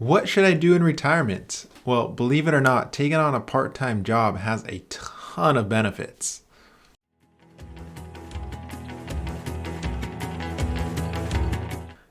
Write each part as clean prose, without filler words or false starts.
What should I do in retirement? Well, believe it or not, taking on a part-time job has a ton of benefits.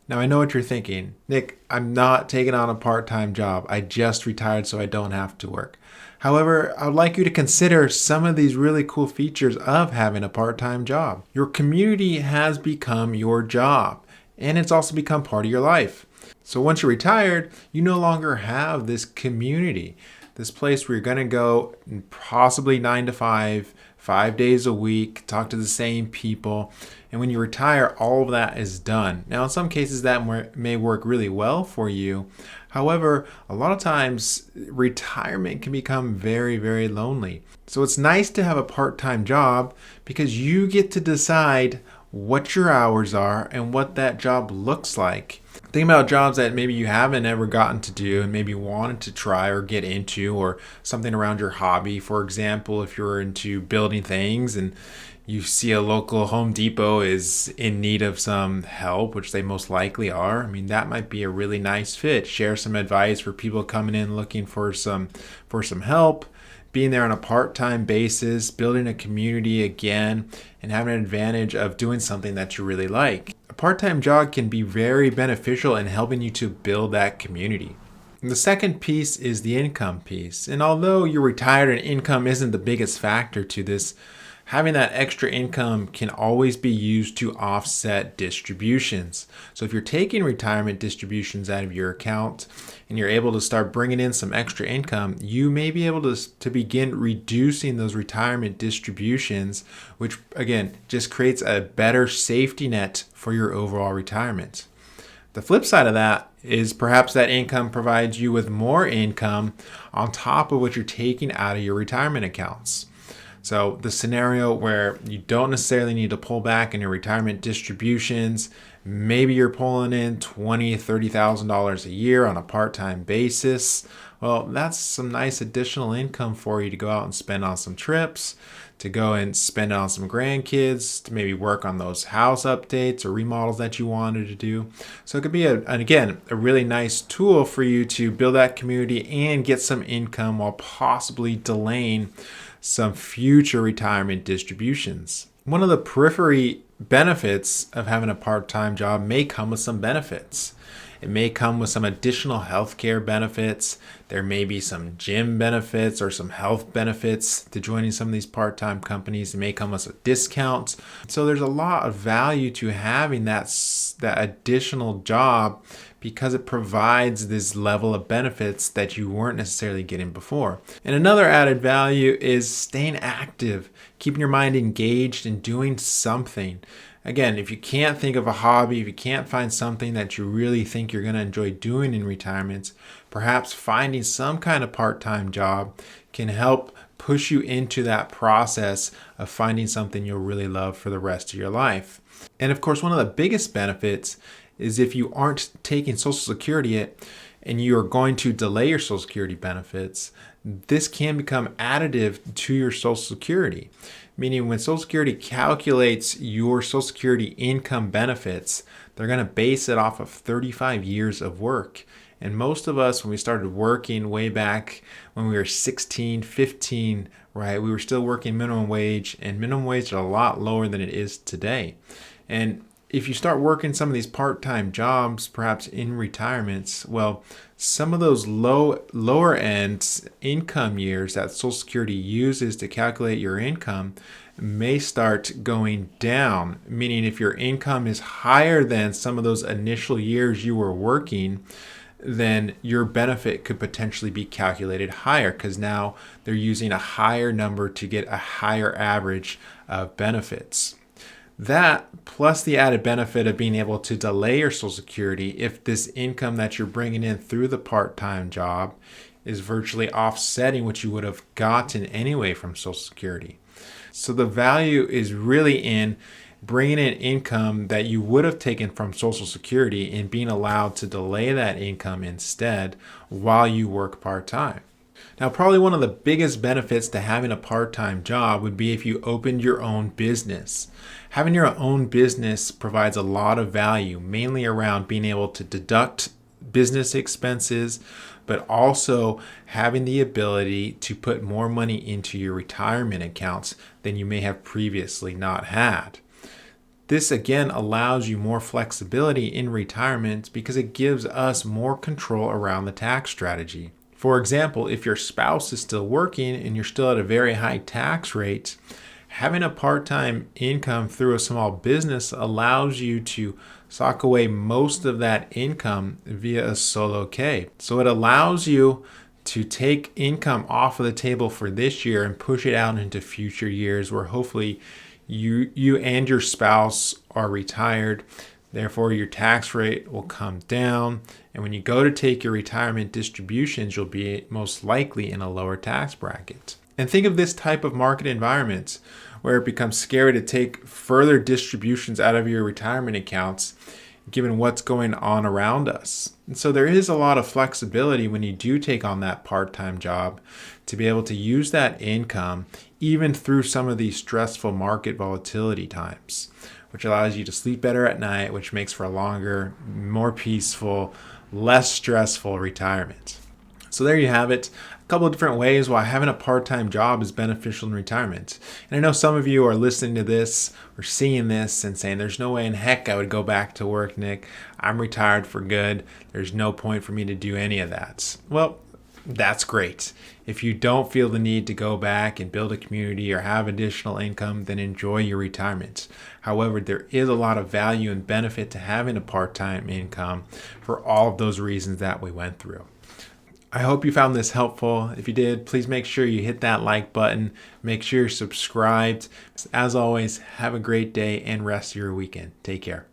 Now, I know what you're thinking. Nick, I'm not taking on a part-time job. I just retired so I don't have to work. However, I would like you to consider some of these really cool features of having a part-time job. Your community has become your job, and it's also become part of your life. So once you're retired, you no longer have this community, this place where you're going to go possibly 9 to 5, 5 days a week, talk to the same people. And when you retire, all of that is done. Now, in some cases, that may work really well for you. However, a lot of times, retirement can become very, very lonely. So it's nice to have a part-time job because you get to decide what your hours are and what that job looks like. Think about jobs that maybe you haven't ever gotten to do and maybe wanted to try or get into, or something around your hobby. For example, if you're into building things and you see a local Home Depot is in need of some help, which they most likely are, I mean, that might be a really nice fit. Share some advice for people coming in looking for some help. Being there on a part-time basis, building a community again, and having an advantage of doing something that you really like. A part-time job can be very beneficial in helping you to build that community. And the second piece is the income piece. And although you're retired and income isn't the biggest factor to this, having that extra income can always be used to offset distributions. So if you're taking retirement distributions out of your account and you're able to start bringing in some extra income, you may be able to begin reducing those retirement distributions, which again just creates a better safety net for your overall retirement. The flip side of that is perhaps that income provides you with more income on top of what you're taking out of your retirement accounts. So the scenario where you don't necessarily need to pull back in your retirement distributions, maybe you're pulling in $20,000, $30,000 a year on a part-time basis. Well, that's some nice additional income for you to go out and spend on some trips, to go and spend on some grandkids, to maybe work on those house updates or remodels that you wanted to do. So it could be, a really nice tool for you to build that community and get some income while possibly delaying some future retirement distributions. One of the periphery benefits of having a part-time job may come with some benefits. It may come with some additional healthcare benefits. There may be some gym benefits or some health benefits to joining some of these part-time companies. It may come with a discount. So there's a lot of value to having that additional job because it provides this level of benefits that you weren't necessarily getting before. And another added value is staying active, keeping your mind engaged and doing something. Again, if you can't think of a hobby, if you can't find something that you really think you're going to enjoy doing in retirement, perhaps finding some kind of part-time job can help push you into that process of finding something you'll really love for the rest of your life. And of course, one of the biggest benefits is if you aren't taking Social Security yet and you are going to delay your Social Security benefits, this can become additive to your Social Security. Meaning when Social Security calculates your Social Security income benefits, they're going to base it off of 35 years of work. And most of us, when we started working way back when we were 16, 15, right, we were still working minimum wage, and minimum wage is a lot lower than it is today. And if you start working some of these part-time jobs, perhaps in retirements, well, some of those lower end income years that Social Security uses to calculate your income may start going down. Meaning if your income is higher than some of those initial years you were working, then your benefit could potentially be calculated higher because now they're using a higher number to get a higher average of benefits. That, plus the added benefit of being able to delay your Social Security if this income that you're bringing in through the part-time job is virtually offsetting what you would have gotten anyway from Social Security. So the value is really in bringing in income that you would have taken from Social Security and being allowed to delay that income instead while you work part-time. Now, probably one of the biggest benefits to having a part-time job would be if you opened your own business. Having your own business provides a lot of value, mainly around being able to deduct business expenses, but also having the ability to put more money into your retirement accounts than you may have previously not had. This again allows you more flexibility in retirement because it gives us more control around the tax strategy. For example, if your spouse is still working and you're still at a very high tax rate, having a part-time income through a small business allows you to sock away most of that income via a solo K. So it allows you to take income off of the table for this year and push it out into future years where hopefully you and your spouse are retired. Therefore, your tax rate will come down. And when you go to take your retirement distributions, you'll be most likely in a lower tax bracket. And think of this type of market environment where it becomes scary to take further distributions out of your retirement accounts given what's going on around us. And so there is a lot of flexibility when you do take on that part-time job to be able to use that income even through some of these stressful market volatility times, which allows you to sleep better at night, which makes for a longer, more peaceful, less stressful retirement. So there you have it. A couple of different ways why having a part-time job is beneficial in retirement. And I know some of you are listening to this or seeing this and saying, there's no way in heck I would go back to work, Nick. I'm retired for good. There's no point for me to do any of that. Well, that's great. If you don't feel the need to go back and build a community or have additional income, then enjoy your retirement. However, there is a lot of value and benefit to having a part-time income for all of those reasons that we went through. I hope you found this helpful. If you did, please make sure you hit that like button. Make sure you're subscribed. As always, have a great day and rest of your weekend. Take care.